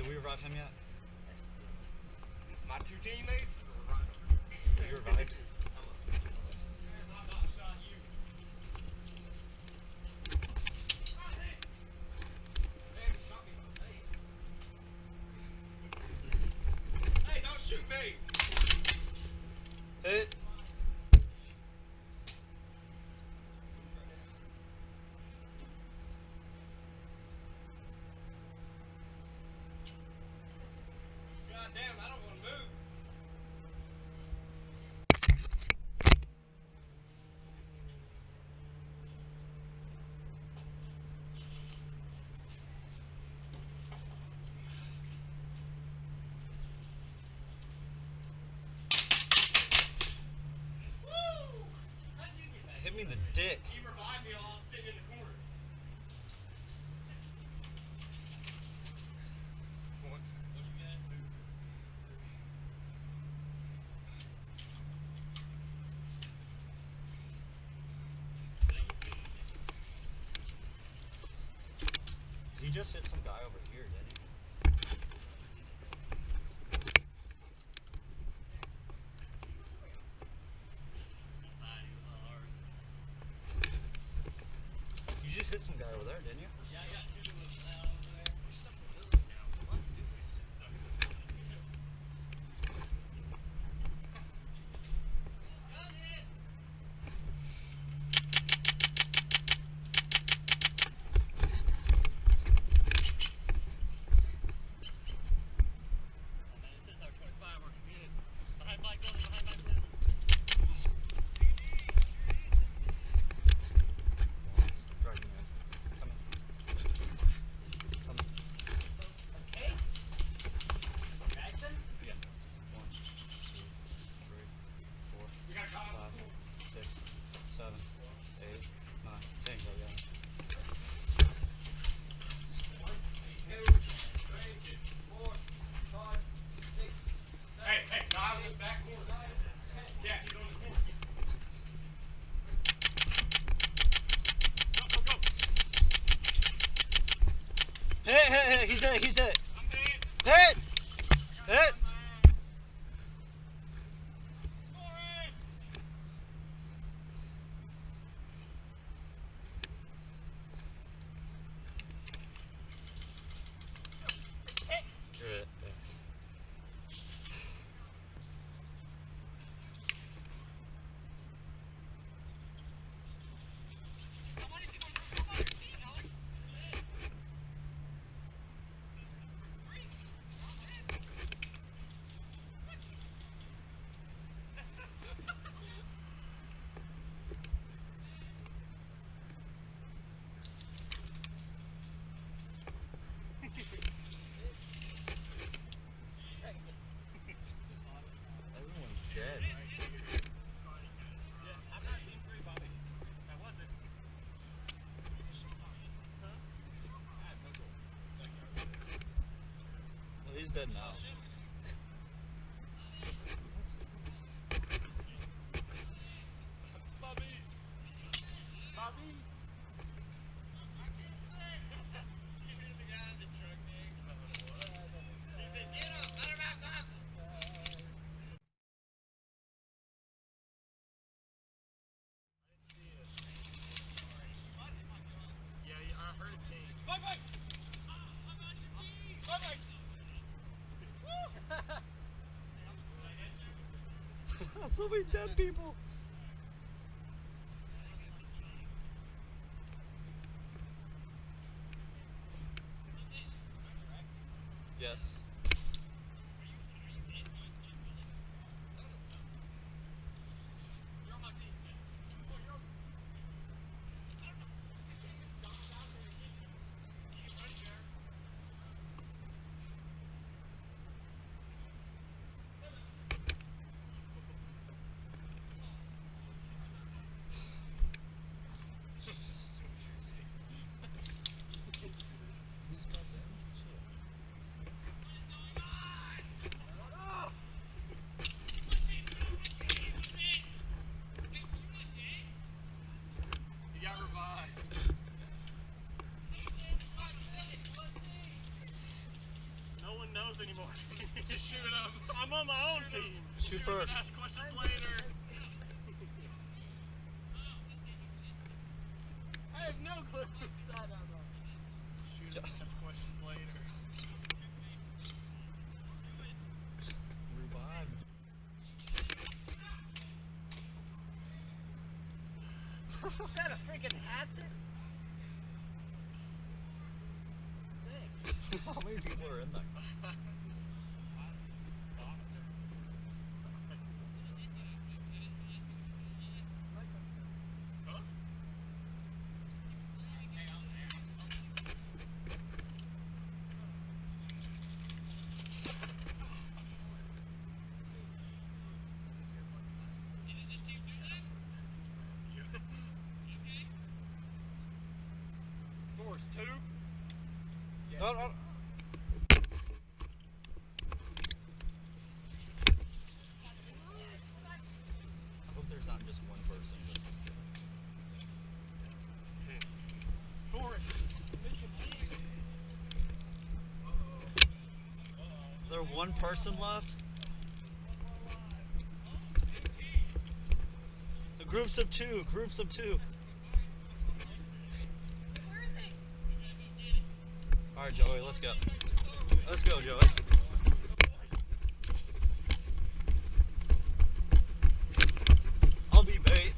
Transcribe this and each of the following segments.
we revive him yet? My two teammates? You revived? Hey, don't shoot me! Hit! God damn, I don't want to move. Woo! How'd you get that? Hit me in the dick. You revived me while I was sitting in the corner. What do you got? He just hit some guy over here, didn't he? You just hit some guy over there, didn't you? Yeah, I got two of them out over there. You're stuck in the building now. What do you do? Stuck in the building. Got it! Oh man, this SR-25 works good. Behind Mike building, behind Mike building. Drag me in. Come in. Come in. Okay. Jackson? Yeah. 1, 2, 3, 4, We got caught 5, 6, 7, 8, 9, 10 go, yeah. 1, 2, 3, 4, 5, 6. Hey, no, out of this back corner. Yeah, he's on the corner. Go, go, go. Hit! He's it! I'm dead. Hit! Hit! Morris! Hit. Everyone's dead. I'm not team 3, Bobby. I wasn't. Well, he's dead now. Bobby! Bobby! Yeah, I heard it change. Bye-bye! Bye-bye! So many dead people. Yes. You're on my team. anymore. Just shoot him. I'm on my own team. Shoot first. Ask questions later. I have no clue. Shoot him. Ask questions later. Revive. Is that a freaking hatchet? How many people are in there? Force 2. No, no. I hope there's not just one person. Force. Is there one person left? The groups of two. Groups of two. Alright, Joey, let's go. Let's go, Joey. I'll be bait.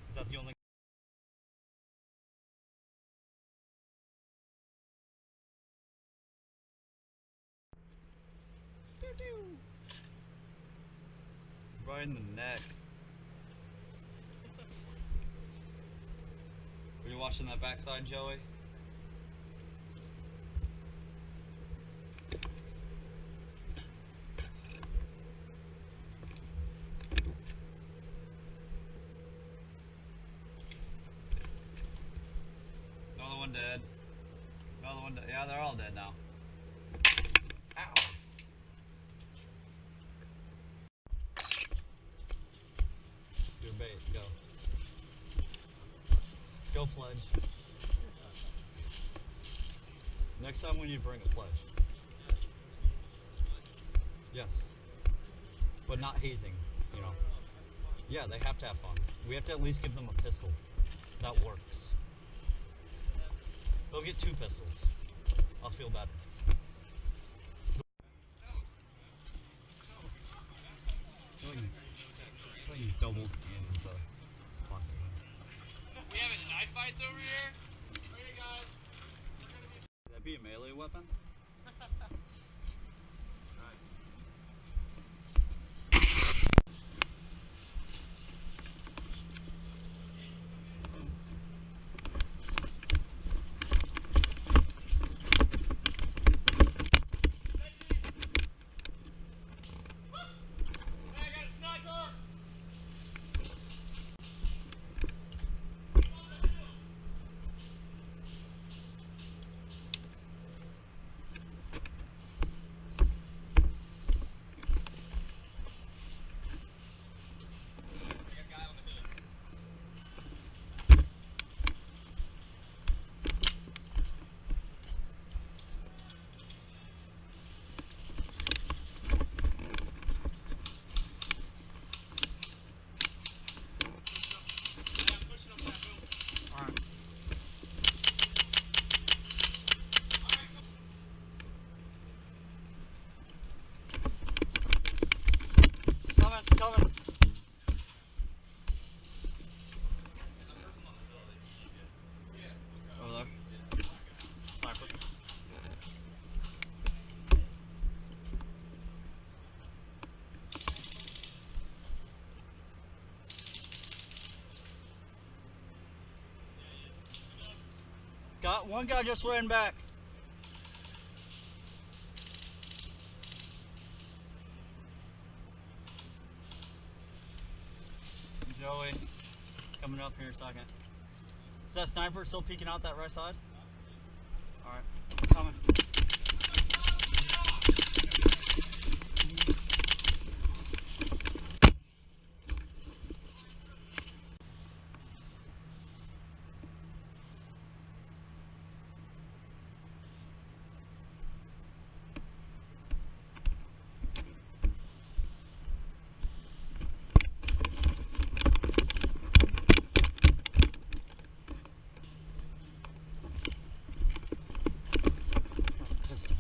Is that the only? Right in the neck. Are you watching that backside, Joey? Another one dead. Another one dead. Yeah, they're all dead now. Ow. Your bait, go. Go, Pledge. Next time when you bring a Pledge. Yes. But not hazing, you know. Yeah, they have to have fun. We have to at least give them a pistol. That works. They'll get 2 pistols. I'll feel better. You doubled into pocket. We having knife fights over here? Okay, guys. Would that be a melee weapon? Hey, I got a sniper! Got one guy just ran back. Joey, coming up here in a second. Is that sniper still peeking out that right side? Alright, coming. Pistol.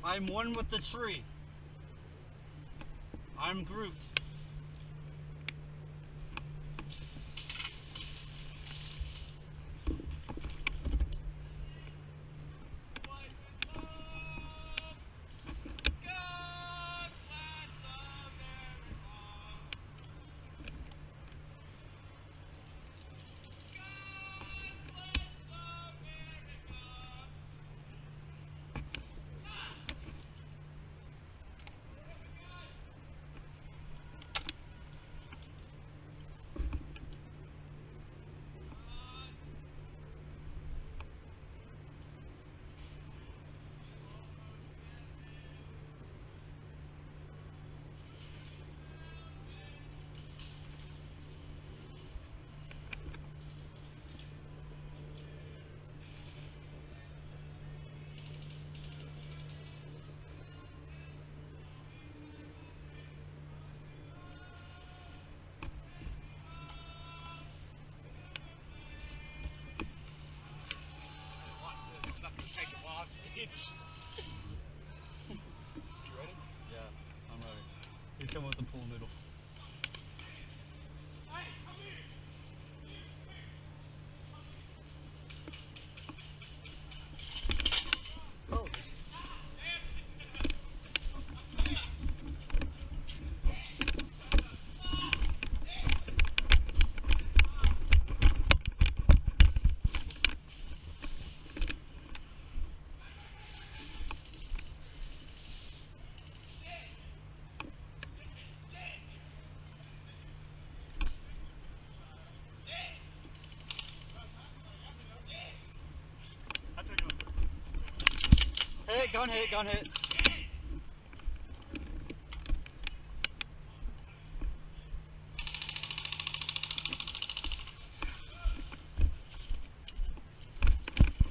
I'm one with the tree. I'm Groot. Stage. You ready? Yeah, I'm ready. He's coming with the pool noodle. Hey, come here. Oh. Hit, gun hit, gun hit.